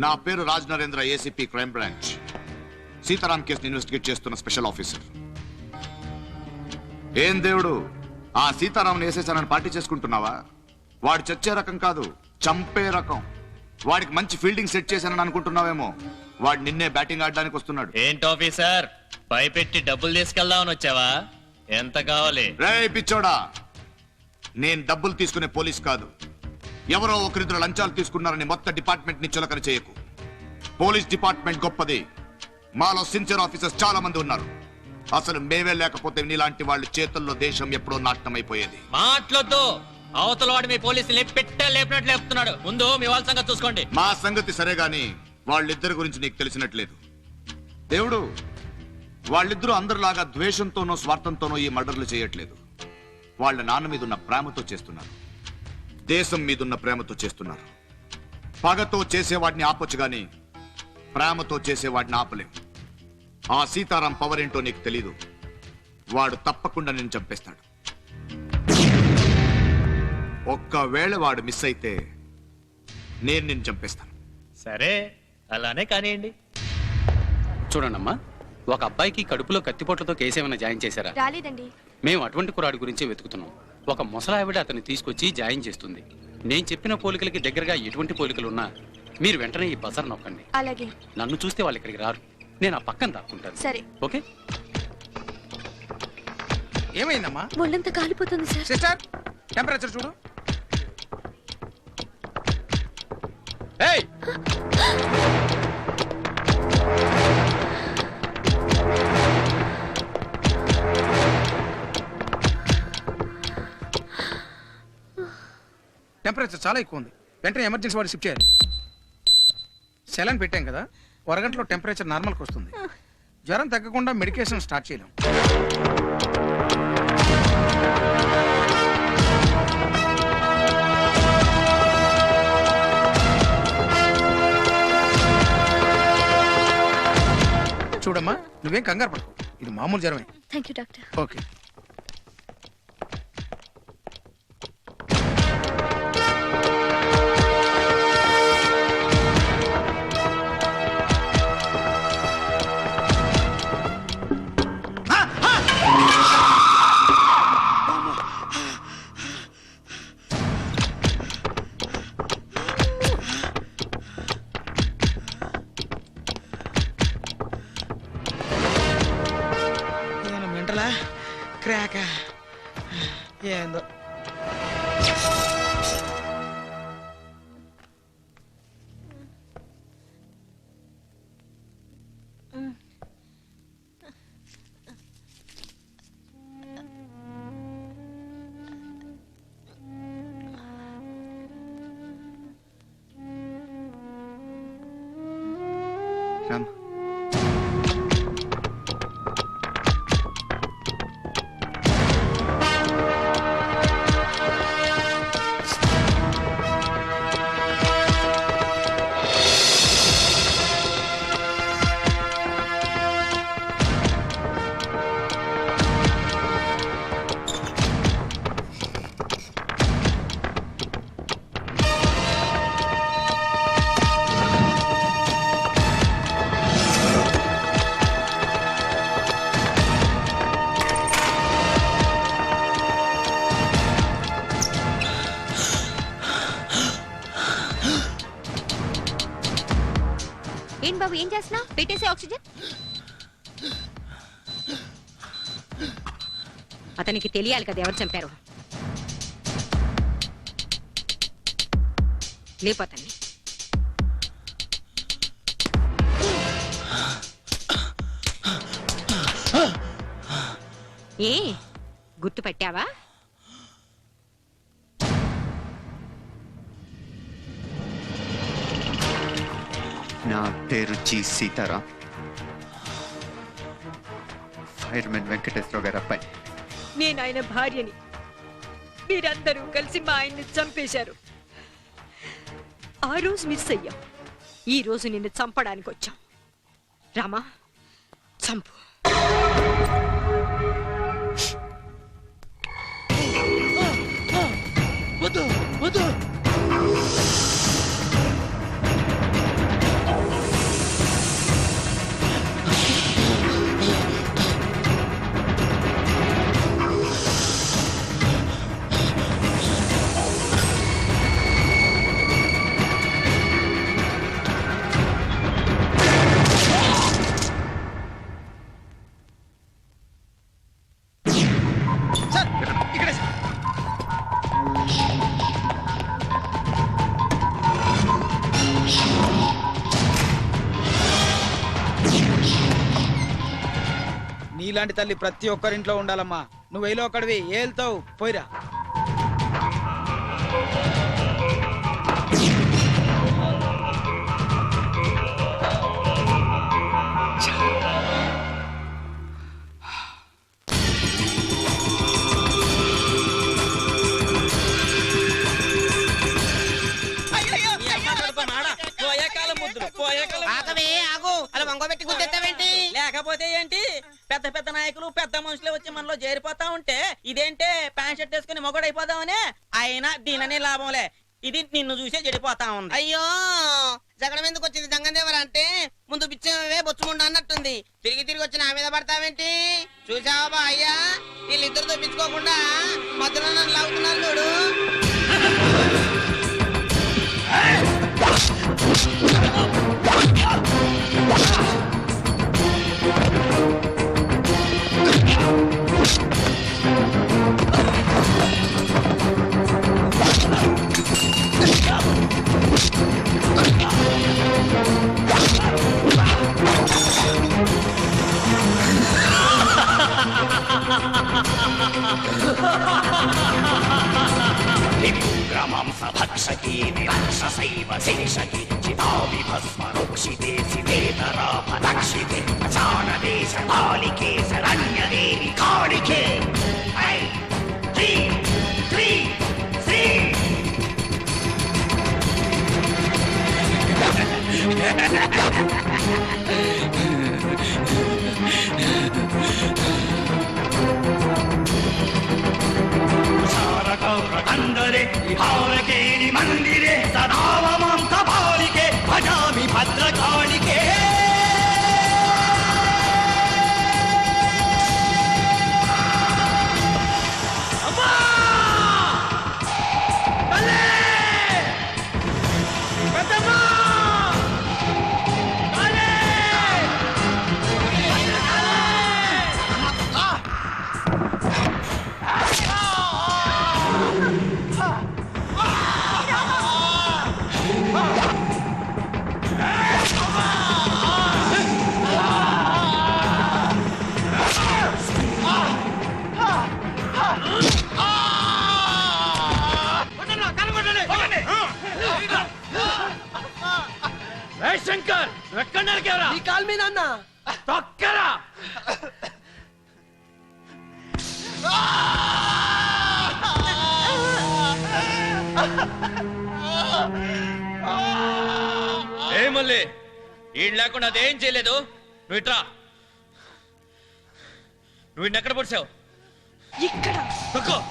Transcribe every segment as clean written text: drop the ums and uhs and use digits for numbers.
నా పేరు Raj Narendra, ACP crime branch. Sitaram కేసుని ఇన్వెస్టిగేట్ చేస్తున్న స్పెషల్ ఆఫీసర్. ఏం దేవుడు, ఆ సీతారాంని వేసేసానని పార్టీ చేసుకుంటున్నావా? వాడు చచ్చే రకం కాదు, చంపే రకం. వాడికి మంచి ఫీల్డింగ్ సెట్ చేశానని అనుకుంటున్నావేమో. వాడు నిన్నే బ్యాటింగ్ ఆడడానికి వస్తున్నాడు. ఏంటి ఆఫీసర్, పైపెట్టి డబ్బులు తీసుకెళ్దామని వచ్చావా? ఎంత కావాలి? రే పిచ్చోడా, నేను డబ్బులు తీసుకునే పోలీస్ కాదు. ఎవరో ఒకరిద్దరు లంచాలు తీసుకున్నారని మొత్తం డిపార్ట్మెంట్ ని చులకన చేయకు. పోలీస్ డిపార్ట్మెంట్ గొప్పది. మాలో సిన్సియర్ ఆఫీసర్స్ చాలా మంది ఉన్నారు. అసలు మేమే లేకపోతే నీలాంటి వాళ్ళ చేతుల్లో దేశం ఎప్పుడో నాట్యమైపోయేది. మాట్లాడద్దు. అవతల వాడు మీ పోలీసులు లేపినట్లు లేపుతున్నాడు. ముందు మీ వాళ్ళ సంగతి చూసుకోండి. మా సంగతి సరే గాని వాళ్ళిద్దరి గురించి నీకు తెలిసినట్లేదు. దేవుడు, వాళ్ళిద్దరూ అందరిలాగా ద్వేషంతోనో స్వార్థంతోనో ఈ మర్డర్లు చేయట్లేదు. వాళ్ళ నాన్న మీదున్న ప్రేమతో చేస్తున్నారు. దేశం మీదున్న ప్రేమతో చేస్తున్నారు. పగతో చేసేవాడిని ఆపొచ్చు గాని ప్రేమతో చేసేవాడిని ఆపలేం. ఆ సీతారాం పవర్ ఏంటో నీకు తెలీదు. వాడు తప్పకుండా నేను చంపేస్తాడు. ఒక్కవేళ వాడు మిస్ అయితే నేను నిన్ను చంపేస్తాను. సరే, అలానే కానివ్వండి. చూడండమ్మా, ఒక అబ్బాయికి కడుపులో కత్తిపోట్లతో కేసు ఏమైనా జాయిన్ చేశారా? రాలేదండి. మేము అటువంటి కురాడు గురించే వెతుకుతున్నాం. ఒక ముసలావిడ అతన్ని తీసుకొచ్చి జాయిన్ చేస్తుంది. నేను చెప్పిన పోలికలకి దగ్గరగా ఎటువంటి పోలికలు ఉన్నా మీరు వెంటనే ఈ బజార్ నొక్కండి. అలాగే. నన్ను చూస్తే వాళ్ళు ఇక్కడికి రారు. నేను ఆ పక్కన దాక్కుంటాను. సరే. ఓకే. ఏమైందమ్మా? ఒళ్ళంతా కాలిపోతుంది సార్. సిస్టర్, టెంపరేచర్ చూడు. ఏయ్, టెంపరేచర్ చాలా ఎక్కువ ఉంది. వెంటనే ఎమర్జెన్సీ వాడు షిఫ్ట్ చేయాలి. సెలన్ పెట్టాం కదా, అరగంటలో టెంపరేచర్ నార్మల్కి వస్తుంది. జ్వరం తగ్గకుండా మెడికేషన్ స్టార్ట్ చేయలేం. చూడమ్మా, నువ్వేం కంగారు పడకు. ఇది మామూలు జ్వరమే. Thank you doctor. ఓకే. క్రాక ఏందో. రామ్, ఏం బాబు, ఏం చేస్తున్నావు? పెట్టేసే ఆక్సిజన్. అతనికి తెలియాలి కదా ఎవరు చంపారు. లేపోతాన్ని. ఏ గుర్తు పెట్టావా? నా పేరు జి సీతారాం, ఫైర్మెన్ వెంకటేశ్వర గారి అబ్బాయి. నేను ఆయన భార్యని. మీరందరూ కలిసి మా ఆయన్ని చంపేశారు. ఆ రోజు మిస్ అయ్యాం. ఈ రోజు నిన్ను చంపడానికి వచ్చాం. రామా, చంపు. వద్దు వద్దు. నీలాంటి తల్లి ప్రతి ఒక్కరింట్లో ఉండాలమ్మా. నువ్వు వేలో ఒక్కడివి ఏళ్తావు, పోయిరా. లేకపోతే ఏంటి, పెద్ద పెద్ద నాయకులు పెద్ద మనుషులు వచ్చి మనలో చేరిపోతా ఉంటే ఇదేంటే ప్యాంట్ షర్ట్ వేసుకుని మొగడైపోదామనే. అయినా దీననే లాభంలే, ఇది నిన్ను చూసే చెడిపోతా ఉంది. అయ్యో జగడం ఎందుకు వచ్చింది జంగందేవర అంటే ముందు పిచ్చవే బొచ్చుముండ అన్నట్టుంది. తిరిగి తిరిగి వచ్చి నా మీద పడతావేంటి? చూసావా బా అయ్యా, వీళ్ళిద్దరితో పిచ్చుకోకుండా మధ్యలో నన్ను లాగుతున్నారు చూడు. మందిరే సదావమాం కపాలికే భజామి భద్రకాళికే. శంకర్ ఎక్కడ నరికేవరా? ఈ కాల్ మీ నాన్న తొక్కరా. ఏ మళ్ళీ ఈ లేకుండా అదేం చేయలేదు. నువ్వు ఇట్రా. నువ్వు ఎక్కడ పొడిచావు? ఇక్కడ తక్కువ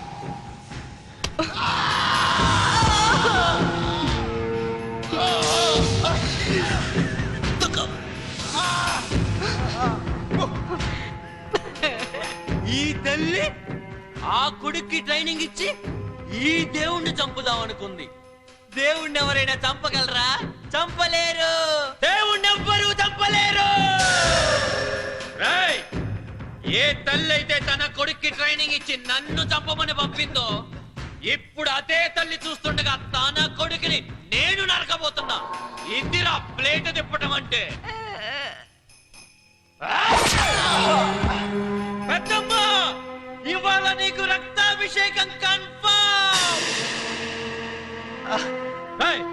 ఈ తల్లి ఆ కొడుక్కి ట్రైనింగ్ ఇచ్చి ఈ దేవుణ్ణి చంపుదాం అనుకుంది. దేవుణ్ణి ఎవరైనా చంపగలరా? చంపలేరు. దేవుణ్ణి ఎవ్వరూ చంపలేరు. ఏ తల్లి అయితే తన కొడుక్కి ట్రైనింగ్ ఇచ్చి నన్ను చంపమని పంపిందో, ఇప్పుడు అదే తల్లి చూస్తుండగా తన కొడుకుని నేను నరకబోతున్నా. ఇందిరా ప్లేట్ తిప్పటం అంటే. పెద్దమ్మ, ఇవాళ నీకు రక్తాభిషేకం కన్ఫర్మ్.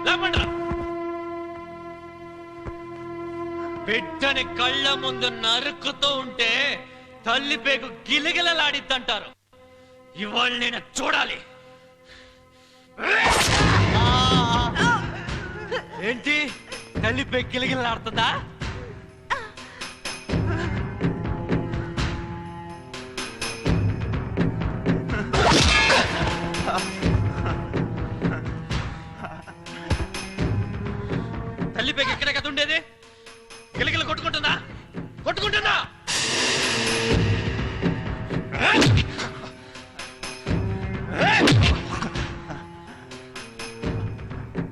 లేపండ్రా. బిడ్డని కళ్ళ ముందు నరుకుతూ ఉంటే తల్లి పేగు గిలగిలలాడిద్దంటారు. ఇవాళ నేను చూడాలి. ఏంటి తల్లి పేగు గిలగిలలాడుతుందా? తల్లి పేగు ఎక్కడే కదా ఉండేది? గిలగిల కొట్టుకుంటుందా? కొట్టుకుంటుందా?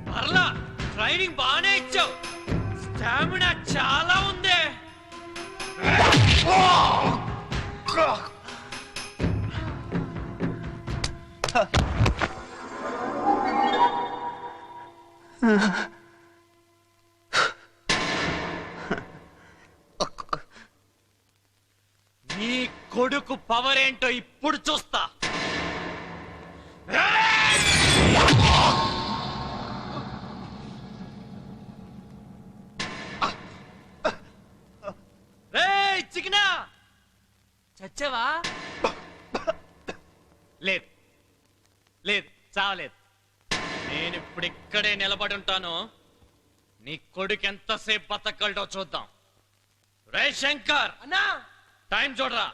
పర్లా, ట్రైనింగ్ బాగానే ఇచ్చావు. స్టామినా చాలా ఉంది. నీ కొడుకు పవర్ ఏంటో ఇప్పుడు చూస్తా. చికెనా చచ్చావా? లేదు లేదు, చావలేదు. నేను ఇప్పుడు ఇక్కడే నిలబడి ఉంటాను. నీ కొడుకు ఎంతసేపు బతకగలడో చూద్దాం. రే శంకర్ అన్నా, టైం చూడరా.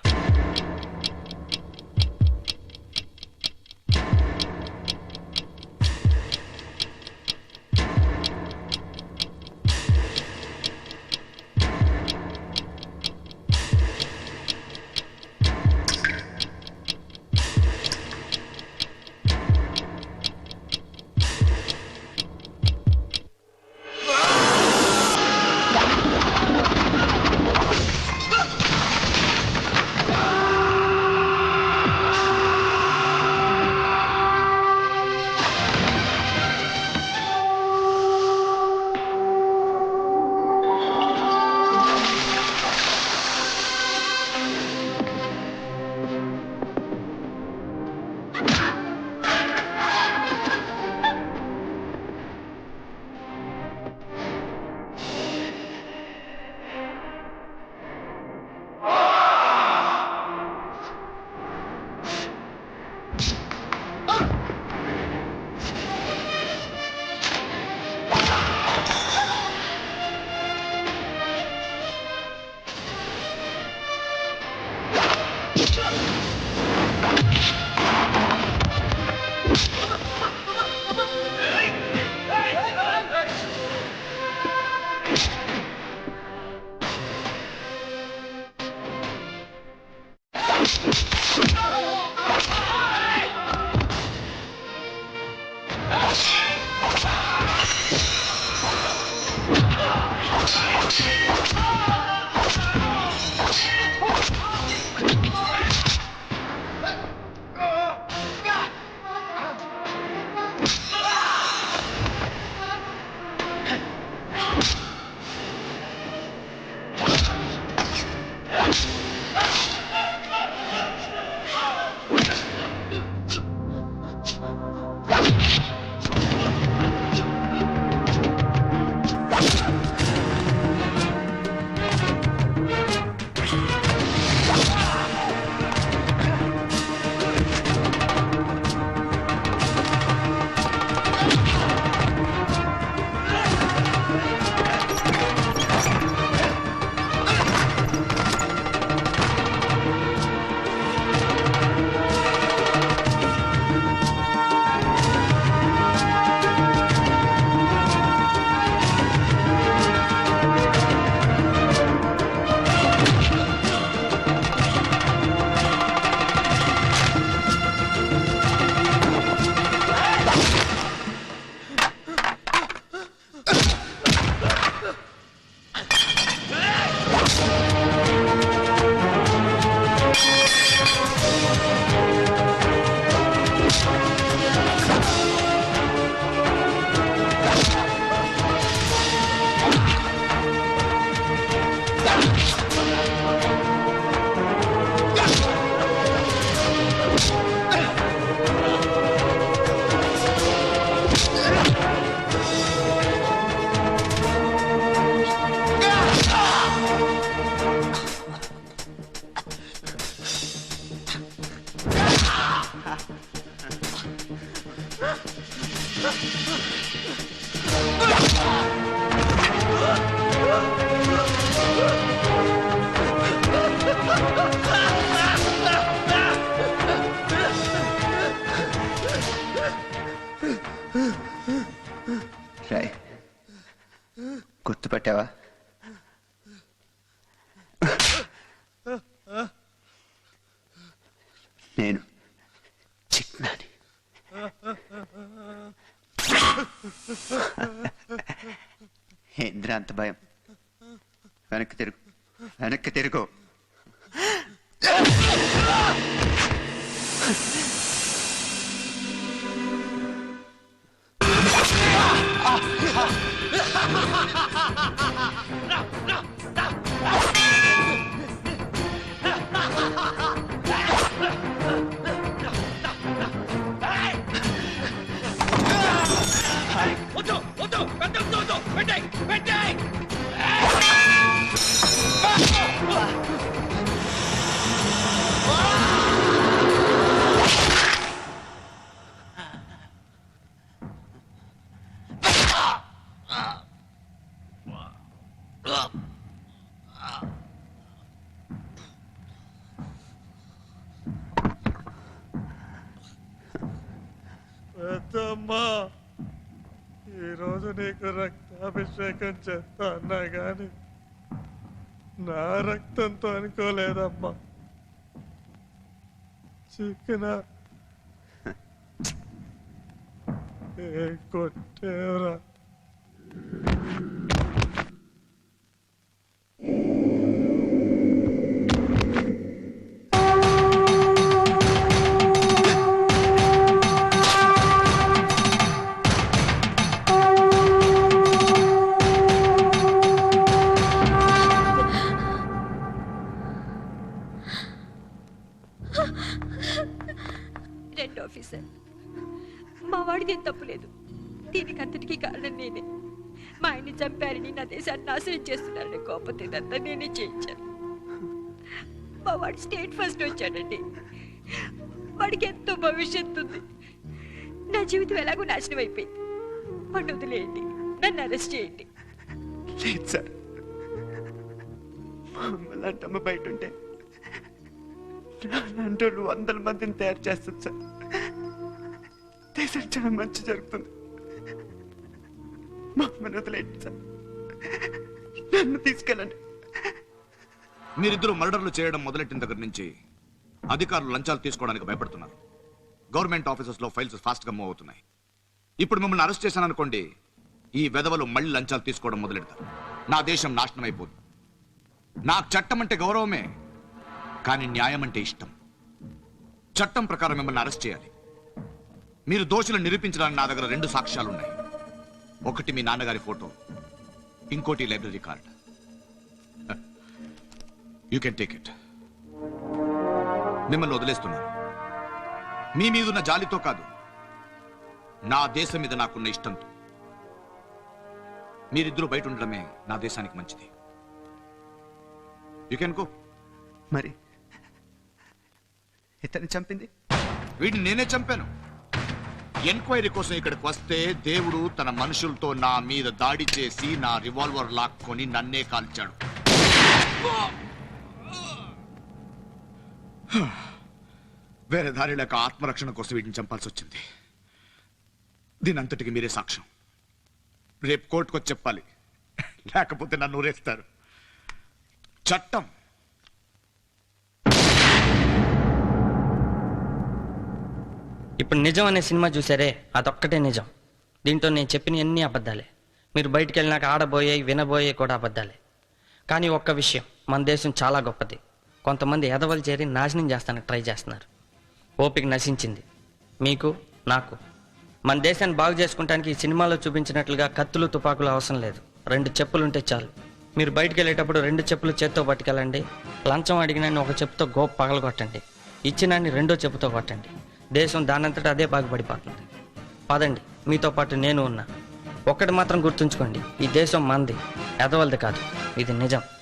రాయ్, గుర్తుపట్టావా? నేను చిక్నాని. ఏంద్రా అంత భయం? వెనక్కి తిరుగు, వెనక్కి తిరుగు. వద్దు వద్దు పెద్ద వద్దు పెట్టాయి పెట్టాయి పెద్దమ్మా, ఈరోజు నీకు రక్తాభిషేకం చేస్తా అన్నా గాని నా రక్తంతో అనుకోలేదమ్మా. చిక్కిన కొట్టేవరా. రెండు ఆఫీసర్, మా వాడిది ఏం తప్పులేదు. దీనికి అంతటికీ కారణం నేనే. మా ఆయన్ని చంపారని, నా దేశాన్ని నాశనం చేస్తున్నారని కోపం ఇదంతా నేనే చేయించాను. మా వాడు స్టేట్ ఫస్ట్ వచ్చాడండి. వాడికి ఎంతో భవిష్యత్తు ఉంది. నా జీవితం ఎలాగో నాశనం అయిపోయింది. వాడిని వదిలేయండి, నన్ను అరెస్ట్ చేయండి. లేదు సార్, మమ్మల్ని బయట ఉంటే అంటే 100 మందిని తయారు చేస్తుంది సార్. దేశం చాలా మంచి జరుగుతుంది. మమ్మల్ని వదిలేండి సార్, నన్ను తీసుకెళ్ళండి. మీరిద్దరూ మర్డర్లు చేయడం మొదలెట్టిన దగ్గర నుంచి అధికారులు లంచాలు తీసుకోవడానికి భయపడుతున్నారు. గవర్నమెంట్ ఆఫీసెస్ లో ఫైల్స్ ఫాస్ట్ గా మూవ్ అవుతున్నాయి. ఇప్పుడు మిమ్మల్ని అరెస్ట్ చేశాను అనుకోండి, ఈ వెధవలు మళ్ళీ లంచాలు తీసుకోవడం మొదలెడతారు. నా దేశం నాశనం అయిపోదు. నాకు చట్టం అంటే గౌరవమే, కానీ న్యాయం అంటే ఇష్టం. చట్టం ప్రకారం మిమ్మల్ని అరెస్ట్ చేయాలి. మీరు దోషులను నిరూపించడానికి నా దగ్గర 2 సాక్ష్యాలున్నాయి. ఒకటి మీ నాన్నగారి ఫోటో, ఇంకోటి library card. You can take it. మిమ్మల్ని వదిలేస్తున్నాను. మీ మీదున్న జాలితో కాదు, నా దేశం మీద నాకున్న ఇష్టంతో. మీరిద్దరూ బయట ఉండడమే నా దేశానికి మంచిది. You can go. మరి ఇతన్ని చంపింది? వీడిని నేనే చంపాను. ఎంక్వైరీ కోసం ఇక్కడికి వస్తే దేవుడు తన మనుషులతో నా మీద దాడి చేసి నా రివాల్వర్ లాక్కొని నన్నే కాల్చాడు. వేరే దారి లేక ఆత్మరక్షణ కోసం వీటిని చంపాల్సి వచ్చింది. దీని అంతటికి మీరే సాక్ష్యం. రేపు కోర్టుకొచ్చి చెప్పాలి, లేకపోతే నన్ను ఊరేస్తారు. చట్టం ఇప్పుడు నిజం అనే సినిమా చూసారే, అదొక్కటే నిజం. దీంట్లో నేను చెప్పిన అన్ని అబద్ధాలే. మీరు బయటికి వెళ్ళినాక ఆడబోయే వినబోయే కూడా అబద్ధాలే. కానీ ఒక్క విషయం, మన దేశం చాలా గొప్పది. కొంతమంది ఎదవలు చేరి నాశనం చేస్తానికి ట్రై చేస్తున్నారు. ఓపిక నశించింది మీకు, నాకు. మన దేశాన్ని బాగు చేసుకుంటానికి ఈ సినిమాలో చూపించినట్లుగా కత్తులు తుపాకులు అవసరం లేదు. 2 చెప్పులుంటే చాలు. మీరు బయటికి వెళ్ళేటప్పుడు 2 చెప్పులు చేత్తో పట్టుకెళ్ళండి. లంచం అడిగినాన్ని ఒక చెప్పుతో గోపు పగలగొట్టండి. ఇచ్చినాన్ని 2వ చెప్పుతో కొట్టండి. దేశం దానంతటా అదే బాగుపడిపోతుంది. పదండి, మీతో పాటు నేను ఉన్నా. ఒక్కటి మాత్రం గుర్తుంచుకోండి, ఈ దేశం మంది, ఎదవలది కాదు. ఇది నిజం.